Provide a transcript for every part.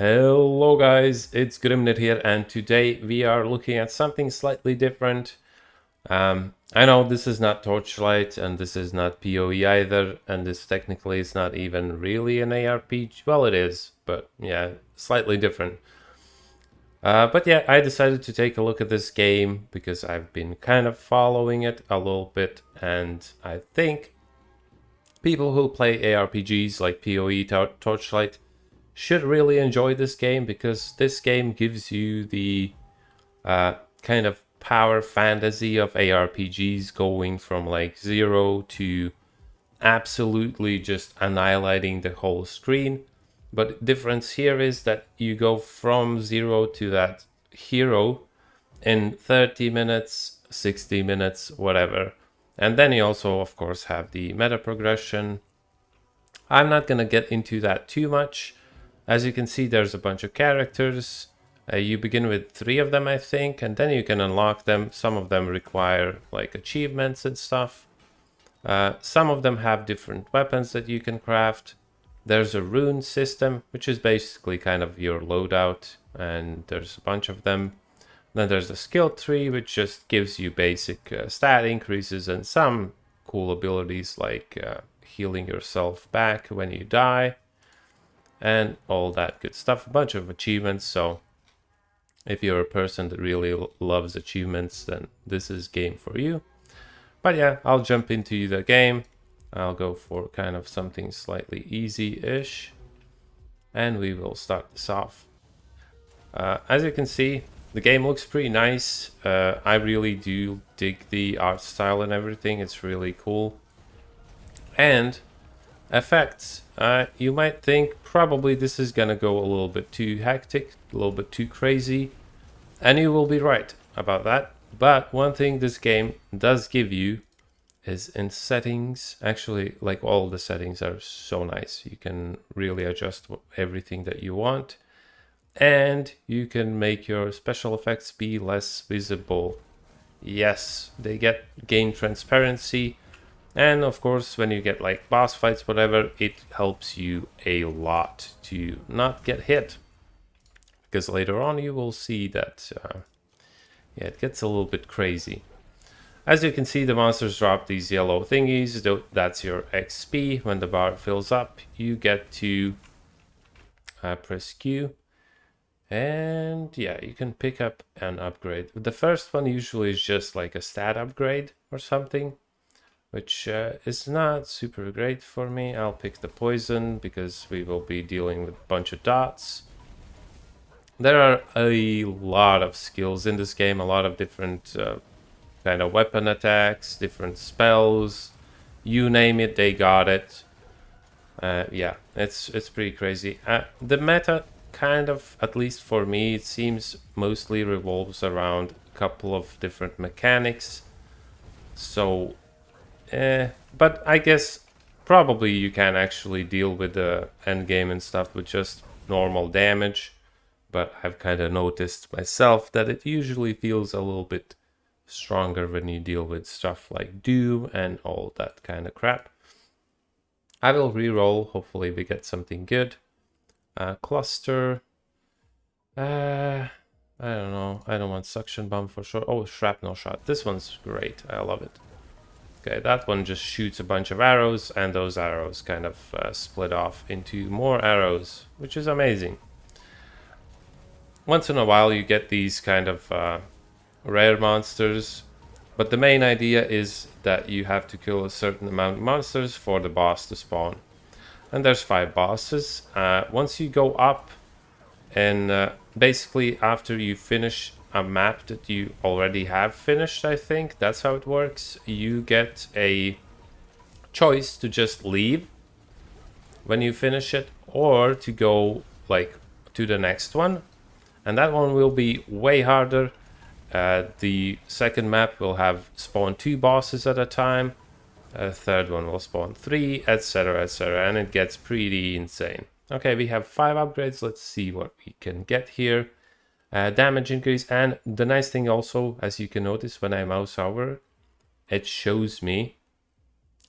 Hello guys, it's Grimnit here, and today we are looking at something slightly different. I know this is not Torchlight and this is not PoE either, and this technically is not even really an ARPG. Well, it is, but yeah, slightly different. But yeah, I decided to take a look at this game because I've been kind of following it a little bit, and I think people who play ARPGs like PoE, Torchlight, should really enjoy this game because this game gives you the kind of power fantasy of ARPGs, going from like 0 to absolutely just annihilating the whole screen. But the difference here is that you go from 0 to that hero in 30 minutes, 60 minutes, whatever. And then you also, of course, have the meta progression. I'm not going to get into that too much. As you can see, there's a bunch of characters. You begin with 3 of them, I think, and then you can unlock them. Some of them require like achievements and stuff. Some of them have different weapons that you can craft. There's a rune system, which is basically kind of your loadout, and there's a bunch of them. Then there's a skill tree, which just gives you basic stat increases and some cool abilities like healing yourself back when you die and all that good stuff. A bunch of achievements, so if you're a person that really loves achievements, then this is game for you. But yeah, I'll jump into the game. I'll go for kind of something slightly easy-ish, and we will start this off. As you can see, the game looks pretty nice. I really do dig the art style and everything. It's really cool. And effects. You might think probably this is gonna go a little bit too hectic, a little bit too crazy, and you will be right about that. But one thing this game does give you is in settings. Actually, like, all the settings are so nice. You can really adjust everything that you want, and you can make your special effects be less visible. Yes, they gain transparency. And of course, when you get like boss fights, whatever, it helps you a lot to not get hit. Because later on you will see that yeah, it gets a little bit crazy. As you can see, the monsters drop these yellow thingies. That's your XP. When the bar fills up, you get to press Q. And yeah, you can pick up an upgrade. The first one usually is just like a stat upgrade or something, which is not super great for me. I'll pick the poison because we will be dealing with a bunch of dots. There are a lot of skills in this game, a lot of different kind of weapon attacks, different spells, you name it, they got it. Yeah, it's pretty crazy. The meta kind of, at least for me, it seems mostly revolves around a couple of different mechanics. So but I guess probably you can actually deal with the end game and stuff with just normal damage. But I've kind of noticed myself that it usually feels a little bit stronger when you deal with stuff like Doom and all that kind of crap. I will re-roll. Hopefully we get something good. Cluster. I don't know. I don't want suction bomb for sure. Oh, shrapnel shot. This one's great. I love it. Okay, that one just shoots a bunch of arrows, and those arrows kind of split off into more arrows, which is amazing. Once in a while you get these kind of rare monsters, but the main idea is that you have to kill a certain amount of monsters for the boss to spawn. And there's 5 bosses. Once you go up, and basically after you finish a map that you already have finished, I think that's how it works, you get a choice to just leave when you finish it, or to go like to the next one, and that one will be way harder. The second map will have spawn 2 bosses at a time, a third one will spawn 3, etc, etc, and it gets pretty insane. Okay, we have 5 upgrades. Let's see what we can get here. Damage increase, and the nice thing also, as you can notice when I mouse over, it shows me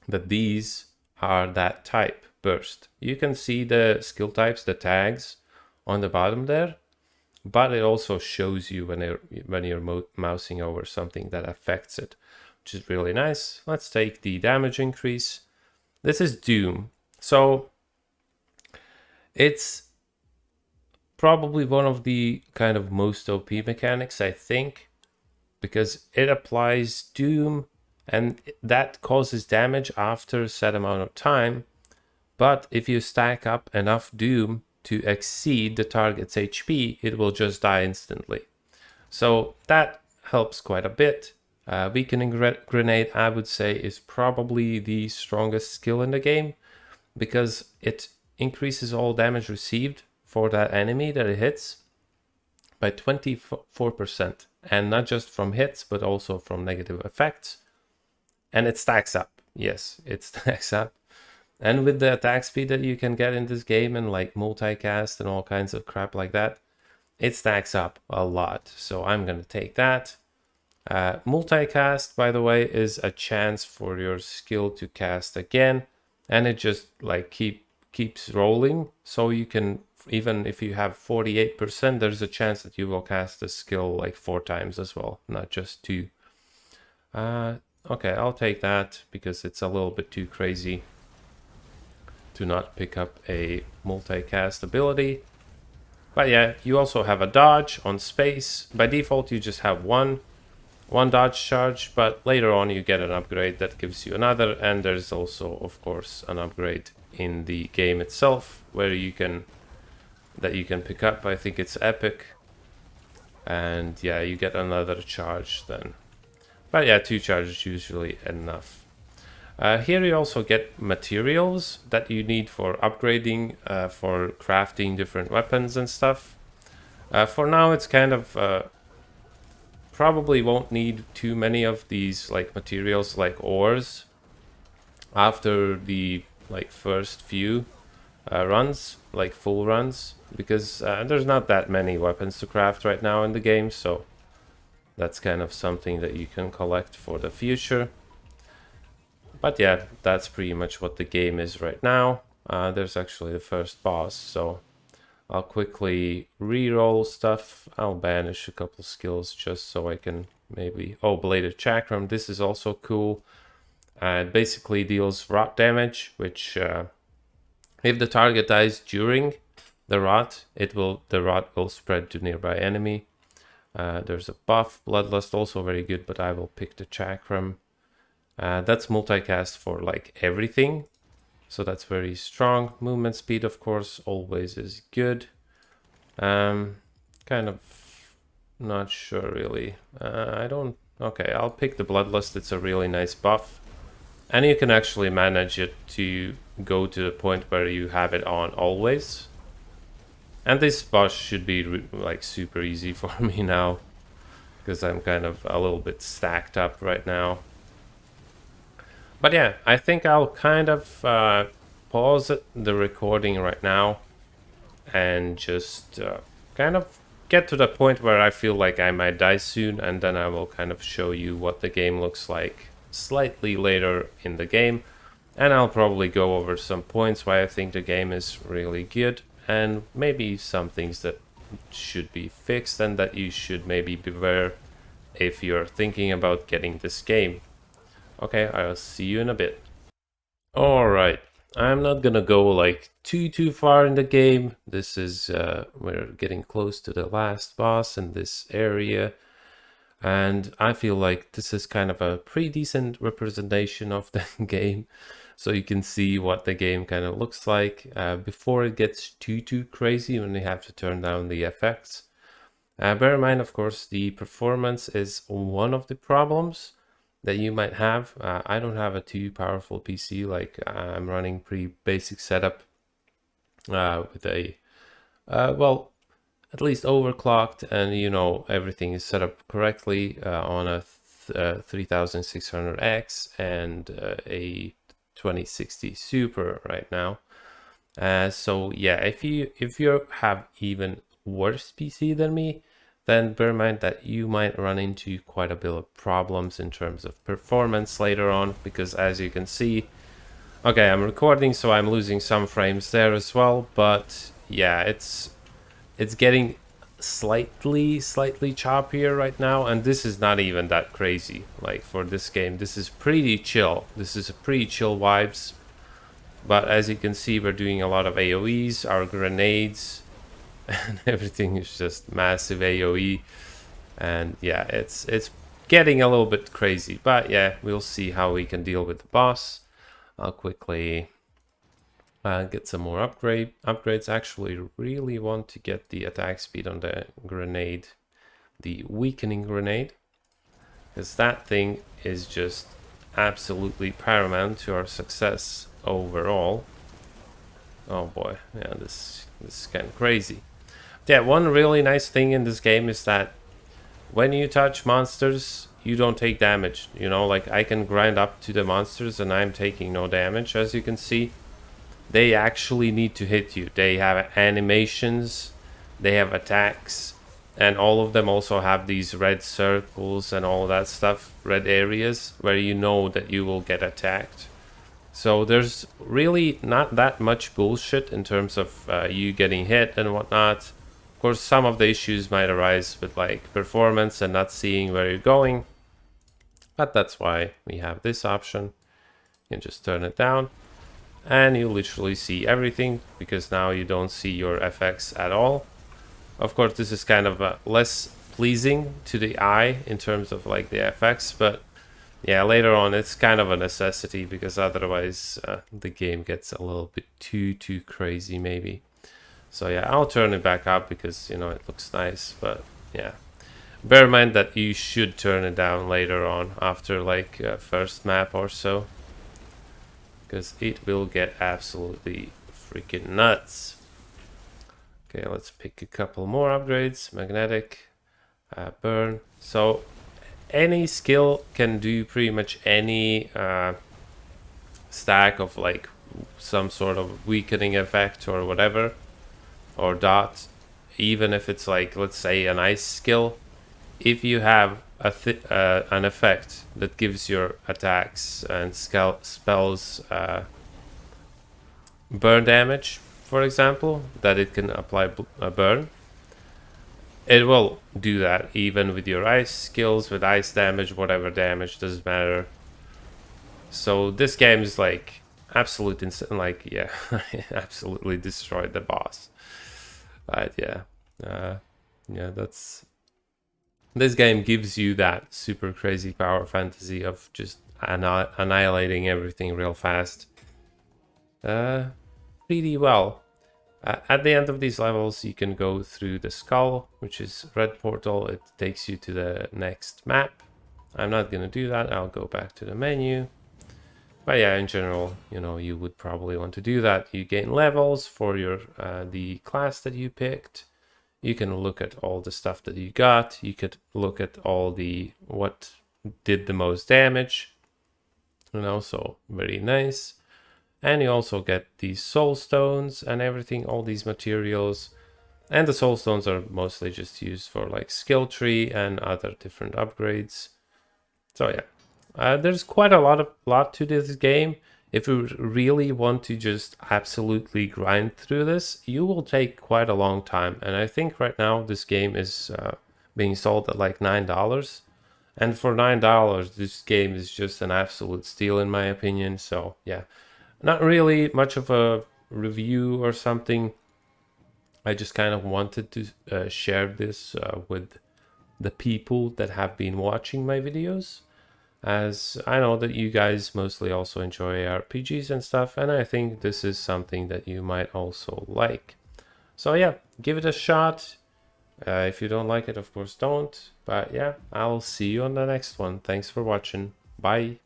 that these are that type, burst. You can see the skill types, the tags on the bottom there, but it also shows you when you're mousing over something that affects it, which is really nice. Let's take the damage increase. This is Doom. So it's probably one of the kind of most OP mechanics, I think, because it applies Doom and that causes damage after a set amount of time. But if you stack up enough Doom to exceed the target's HP, it will just die instantly. So that helps quite a bit. Weakening Grenade, I would say, is probably the strongest skill in the game because it increases all damage received for that enemy that it hits by 24%. And not just from hits, but also from negative effects. And it stacks up. Yes, it stacks up. And with the attack speed that you can get in this game and like multicast and all kinds of crap like that, it stacks up a lot. So I'm going to take that. Multicast, by the way, is a chance for your skill to cast again. And it just like keeps rolling. So you can, even if you have 48%, there's a chance that you will cast the skill like 4 times as well, not just 2. Okay, I'll take that because it's a little bit too crazy to not pick up a multicast ability. But yeah, you also have a dodge on space. By default, you just have one dodge charge, but later on you get an upgrade that gives you another, and there's also, of course, an upgrade in the game itself where you can pick up. I think it's epic. And yeah, you get another charge then. But yeah, 2 charges usually enough. Here you also get materials that you need for upgrading, for crafting different weapons and stuff. For now, it's kind of probably won't need too many of these like materials like ores after the like first few runs, like full runs, because there's not that many weapons to craft right now in the game, so that's kind of something that you can collect for the future. But yeah, that's pretty much what the game is right now. There's actually the first boss, so I'll quickly re-roll stuff. I'll banish a couple skills just so I can maybe... Oh, Bladed Chakram, this is also cool. It basically deals rot damage, which if the target dies during the rot, the rot will spread to nearby enemy. There's a buff, Bloodlust, also very good, but I will pick the Chakram. That's multicast for like everything, so that's very strong. Movement speed, of course, always is good. Kind of not sure really. Okay, I'll pick the Bloodlust. It's a really nice buff, and you can actually manage it to go to the point where you have it on always. And this boss should be like super easy for me now, because I'm kind of a little bit stacked up right now. But yeah, I think I'll kind of pause the recording right now and just kind of get to the point where I feel like I might die soon, and then I will kind of show you what the game looks like slightly later in the game. And I'll probably go over some points why I think the game is really good, and maybe some things that should be fixed and that you should maybe beware if you're thinking about getting this game. Okay, I'll see you in a bit. Alright, I'm not gonna go like too far in the game. This is, we're getting close to the last boss in this area. And I feel like this is kind of a pretty decent representation of the game. So you can see what the game kind of looks like before it gets too crazy when you have to turn down the effects. Bear in mind, of course, the performance is one of the problems that you might have. I don't have a too powerful PC. Like I'm running pretty basic setup with a well, at least overclocked, and you know everything is set up correctly on a 3600X and a 2060 Super right now. So yeah, if you have even worse PC than me, then bear in mind that you might run into quite a bit of problems in terms of performance later on, because as you can see, okay, I'm recording, so I'm losing some frames there as well, but yeah, it's it's getting slightly choppier right now, and this is not even that crazy. Like for this game, this is pretty chill. This is a pretty chill vibes. But as you can see, we're doing a lot of AoEs, our grenades, and everything is just massive AoE. And yeah, it's getting a little bit crazy. But yeah, we'll see how we can deal with the boss. I'll quickly get some more upgrades. Actually, really want to get the attack speed on the grenade, the weakening grenade, because that thing is just absolutely paramount to our success overall. Oh boy, yeah, this is kind of crazy. Yeah, one really nice thing in this game is that when you touch monsters, you don't take damage. You know, like I can grind up to the monsters and I'm taking no damage, as you can see. They actually need to hit you. They have animations, they have attacks, and all of them also have these red circles and all that stuff, red areas, where you know that you will get attacked. So there's really not that much bullshit in terms of you getting hit and whatnot. Of course, some of the issues might arise with like performance and not seeing where you're going, but that's why we have this option. You can just turn it down. And you literally see everything, because now you don't see your FX at all. Of course, this is kind of less pleasing to the eye in terms of like the FX, but yeah, later on it's kind of a necessity, because otherwise the game gets a little bit too crazy maybe. So yeah, I'll turn it back up because, you know, it looks nice, but yeah. Bear in mind that you should turn it down later on after like first map or so, because it will get absolutely freaking nuts. Okay, let's pick a couple more upgrades. Magnetic, burn. So any skill can do pretty much any stack of like some sort of weakening effect or whatever, or dot. Even if it's like, let's say, an ice skill, if you have an effect that gives your attacks and spells burn damage, for example, that it can apply a burn, it will do that even with your ice skills, with ice damage, whatever damage, doesn't matter. So this game is like absolute insane. Like, yeah, absolutely destroyed the boss. But yeah, that's, this game gives you that super crazy power fantasy of just annihilating everything real fast. Pretty well. At the end of these levels, you can go through the skull, which is red portal. It takes you to the next map. I'm not gonna do that. I'll go back to the menu. But yeah, in general, you know, you would probably want to do that. You gain levels for your the class that you picked. You can look at all the stuff that you got. You could look at all the what did the most damage. You know, so very nice. And you also get these Soulstones and everything, all these materials. And the Soulstones are mostly just used for like skill tree and other different upgrades. So yeah, there's quite a lot to this game. If you really want to just absolutely grind through this, you will take quite a long time. And I think right now this game is being sold at like $9. And for $9, this game is just an absolute steal in my opinion. So yeah, not really much of a review or something. I just kind of wanted to share this with the people that have been watching my videos, as I know that you guys mostly also enjoy ARPGs and stuff, and I think this is something that you might also like. So yeah, give it a shot. If you don't like it, of course don't. But yeah, I'll see you on the next one. Thanks for watching. Bye.